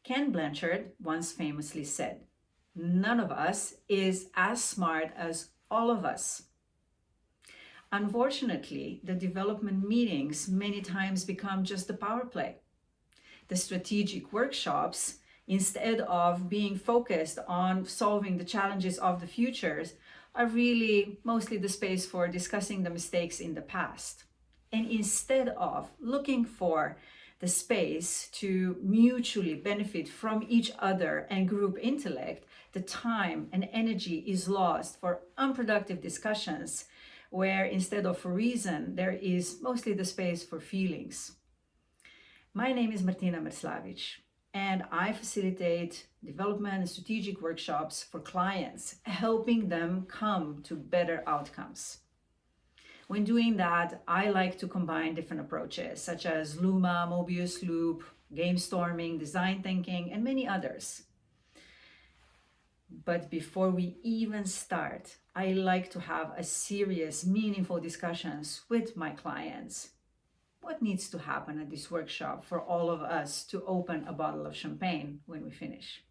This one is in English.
Ken Blanchard once famously said, "None of us is as smart as all of us." Unfortunately, the development meetings many times become just a power play. The strategic workshops, instead of being focused on solving the challenges of the futures, are really mostly the space for discussing the mistakes in the past. And instead of looking for the space to mutually benefit from each other and group intellect, the time and energy is lost for unproductive discussions where instead of for reason, there is mostly the space for feelings. My name is Martina Merslavic, and I facilitate development and strategic workshops for clients, helping them come to better outcomes. When doing that, I like to combine different approaches such as Luma, Mobius Loop, game storming, design thinking, and many others. But before we even start, I like to have a serious, meaningful discussions with my clients. What needs to happen at this workshop for all of us to open a bottle of champagne when we finish?